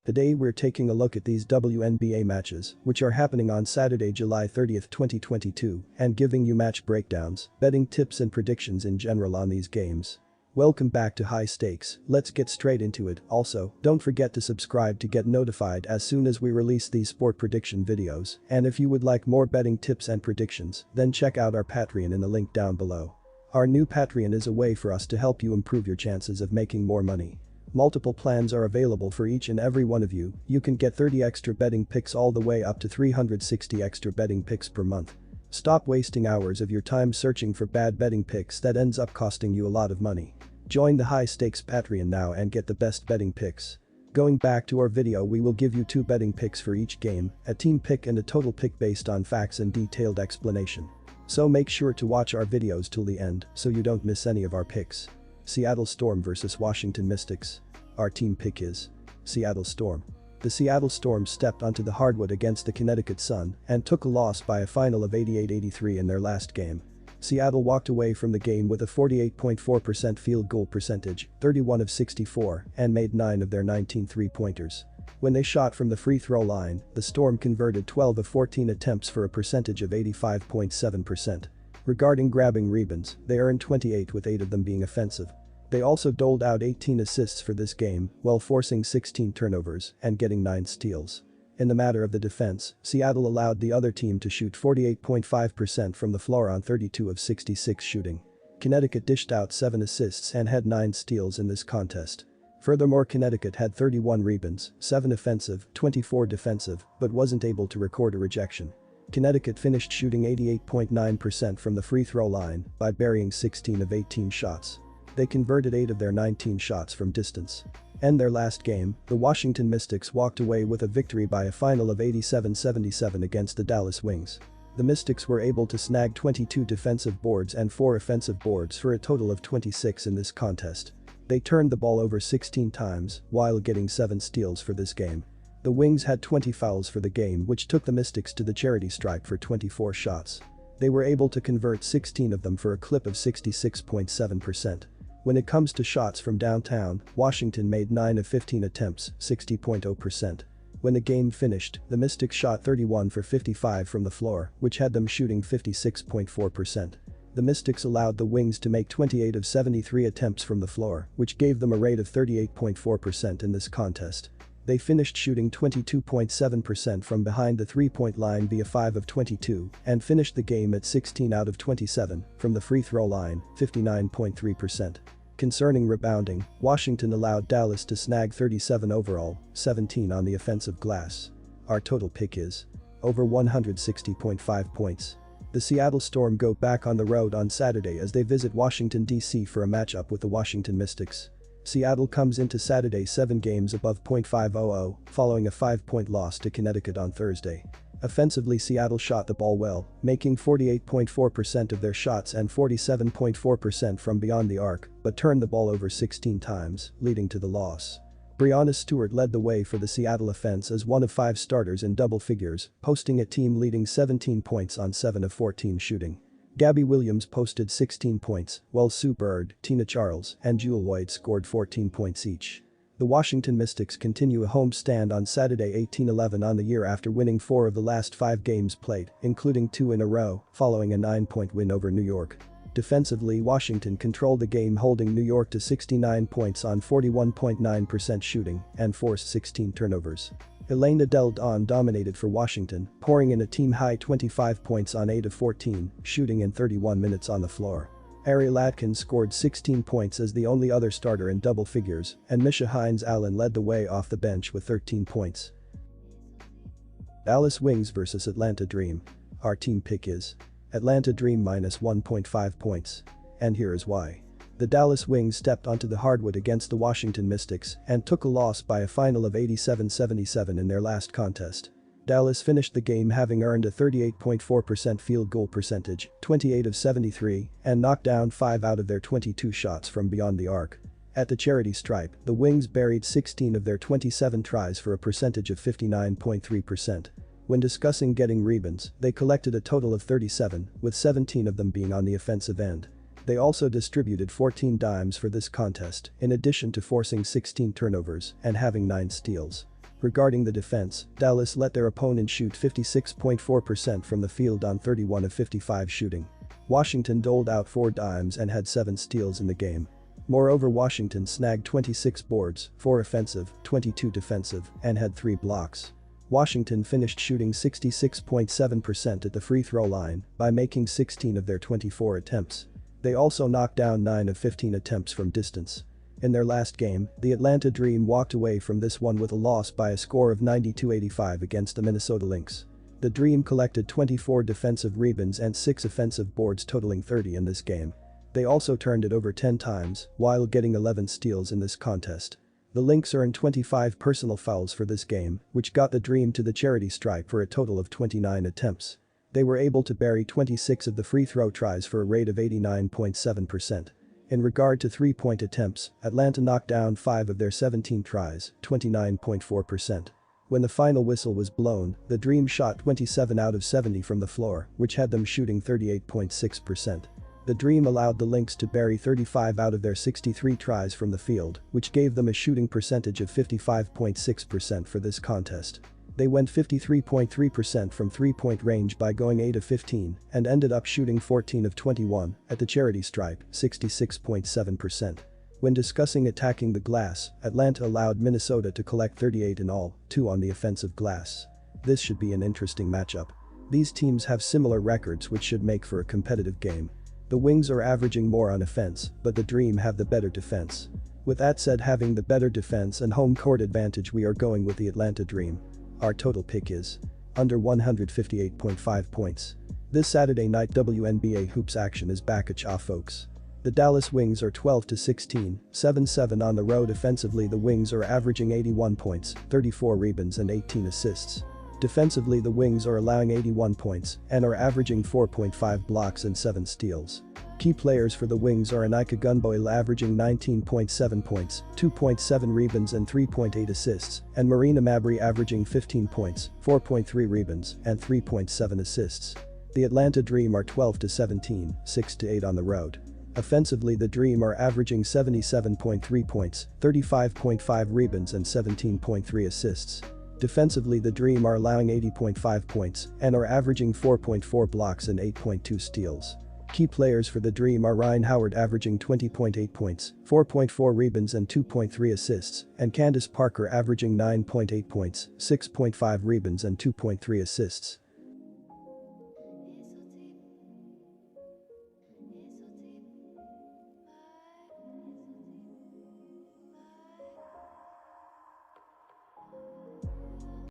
Today we're taking a look at these WNBA matches, which are happening on Saturday, July 30th, 2022, and giving you match breakdowns, betting tips and predictions in general on these games. Welcome back to High Stakes, let's get straight into it. Also, don't forget to subscribe to get notified as soon as we release these sport prediction videos, and if you would like more betting tips and predictions, then check out our Patreon in the link down below. Our new Patreon is a way for us to help you improve your chances of making more money. Multiple plans are available for each and every one of you. You can get 30 extra betting picks all the way up to 360 extra betting picks per month. Stop wasting hours of your time searching for bad betting picks that ends up costing you a lot of money. Join the High Stakes Patreon now and get the best betting picks. Going back to our video, we will give you 2 betting picks for each game, a team pick and a total pick based on facts and detailed explanation. So make sure to watch our videos till the end so you don't miss any of our picks. Seattle Storm vs Washington Mystics. Our team pick is Seattle Storm. The Seattle Storm stepped onto the hardwood against the Connecticut Sun and took a loss by a final of 88-83 in their last game. Seattle walked away from the game with a 48.4% field goal percentage, 31 of 64, and made 9 of their 19 three-pointers. When they shot from the free throw line, the Storm converted 12 of 14 attempts for a percentage of 85.7%. Regarding grabbing rebounds, they earned 28 with 8 of them being offensive. They also doled out 18 assists for this game while forcing 16 turnovers and getting 9 steals. In the matter of the defense, Seattle allowed the other team to shoot 48.5% from the floor on 32 of 66 shooting. Connecticut dished out 7 assists and had 9 steals in this contest. Furthermore, Connecticut had 31 rebounds, 7 offensive, 24 defensive, but wasn't able to record a rejection. Connecticut finished shooting 88.9% from the free throw line by burying 16 of 18 shots. They converted 8 of their 19 shots from distance. In their last game, the Washington Mystics walked away with a victory by a final of 87-77 against the Dallas Wings. The Mystics were able to snag 22 defensive boards and 4 offensive boards for a total of 26 in this contest. They turned the ball over 16 times while getting 7 steals for this game. The Wings had 20 fouls for the game, which took the Mystics to the charity stripe for 24 shots. They were able to convert 16 of them for a clip of 66.7%. When it comes to shots from downtown, Washington made 9 of 15 attempts, 60.0%. When the game finished, the Mystics shot 31 for 55 from the floor, which had them shooting 56.4%. The Mystics allowed the Wings to make 28 of 73 attempts from the floor, which gave them a rate of 38.4% in this contest. They finished shooting 22.7% from behind the three-point line via 5 of 22 and finished the game at 16 out of 27 from the free throw line, 59.3%. Concerning rebounding, Washington allowed Dallas to snag 37 overall, 17 on the offensive glass. Our total pick is over 160.5 points. The Seattle Storm go back on the road on Saturday as they visit Washington, D.C. for a matchup with the Washington Mystics. Seattle comes into Saturday 7 games above .500, following a 5-point loss to Connecticut on Thursday. Offensively, Seattle shot the ball well, making 48.4% of their shots and 47.4% from beyond the arc, but turned the ball over 16 times, leading to the loss. Breanna Stewart led the way for the Seattle offense as one of 5 starters in double figures, posting a team-leading 17 points on 7 of 14 shooting. Gabby Williams posted 16 points, while Sue Bird, Tina Charles, and Jewel Lloyd scored 14 points each. The Washington Mystics continue a home stand on Saturday 18-11 on the year after winning 4 of the last 5 games played, including 2 in a row, following a 9-point win over New York. Defensively, Washington controlled the game, holding New York to 69 points on 41.9% shooting and forced 16 turnovers. Elena Del Don dominated for Washington, pouring in a team-high 25 points on 8 of 14, shooting in 31 minutes on the floor. Ariel Atkins scored 16 points as the only other starter in double figures, and Misha Hines-Allen led the way off the bench with 13 points. Dallas Wings vs Atlanta Dream. Our team pick is Atlanta Dream minus 1.5 points. And here is why. The Dallas Wings stepped onto the hardwood against the Washington Mystics and took a loss by a final of 87-77 in their last contest. Dallas finished the game having earned a 38.4% field goal percentage, 28 of 73, and knocked down 5 out of their 22 shots from beyond the arc. At the charity stripe, the Wings buried 16 of their 27 tries for a percentage of 59.3%. When discussing getting rebounds, they collected a total of 37, with 17 of them being on the offensive end. They also distributed 14 dimes for this contest, in addition to forcing 16 turnovers and having 9 steals. Regarding the defense, Dallas let their opponent shoot 56.4% from the field on 31 of 55 shooting. Washington doled out 4 dimes and had 7 steals in the game. Moreover, Washington snagged 26 boards, 4 offensive, 22 defensive, and had 3 blocks. Washington finished shooting 66.7% at the free throw line by making 16 of their 24 attempts. They also knocked down 9 of 15 attempts from distance. In their last game, the Atlanta Dream walked away from this one with a loss by a score of 92-85 against the Minnesota Lynx. The Dream collected 24 defensive rebounds and 6 offensive boards, totaling 30 in this game. They also turned it over 10 times, while getting 11 steals in this contest. The Lynx earned 25 personal fouls for this game, which got the Dream to the charity stripe for a total of 29 attempts. They were able to bury 26 of the free throw tries for a rate of 89.7%. In regard to three-point attempts, Atlanta knocked down 5 of their 17 tries, 29.4%. When the final whistle was blown, the Dream shot 27 out of 70 from the floor, which had them shooting 38.6%. The Dream allowed the Lynx to bury 35 out of their 63 tries from the field, which gave them a shooting percentage of 55.6% for this contest. They went 53.3% from three-point range by going 8 of 15 and ended up shooting 14 of 21 at the charity stripe, 66.7%. When discussing attacking the glass, Atlanta allowed Minnesota to collect 38 in all, 2 on the offensive glass. This should be an interesting matchup. These teams have similar records, which should make for a competitive game. The Wings are averaging more on offense, but the Dream have the better defense. With that said, having the better defense and home court advantage, we are going with the Atlanta Dream. Our total pick is under 158.5 points. This Saturday night WNBA hoops action is back at folks. The Dallas Wings are 12-16, 7-7 on the road. Offensively, the Wings are averaging 81 points, 34 rebounds and 18 assists. Defensively, the Wings are allowing 81 points and are averaging 4.5 blocks and 7 steals. Key players for the Wings are Anika Gunboyle averaging 19.7 points, 2.7 rebounds and 3.8 assists, and Marina Mabrey averaging 15 points, 4.3 rebounds, and 3.7 assists. The Atlanta Dream are 12-17, 6-8 on the road. Offensively, the Dream are averaging 77.3 points, 35.5 rebounds and 17.3 assists. Defensively, the Dream are allowing 80.5 points and are averaging 4.4 blocks and 8.2 steals. Key players for the Dream are Ryan Howard averaging 20.8 points, 4.4 rebounds and 2.3 assists, and Candace Parker averaging 9.8 points, 6.5 rebounds and 2.3 assists.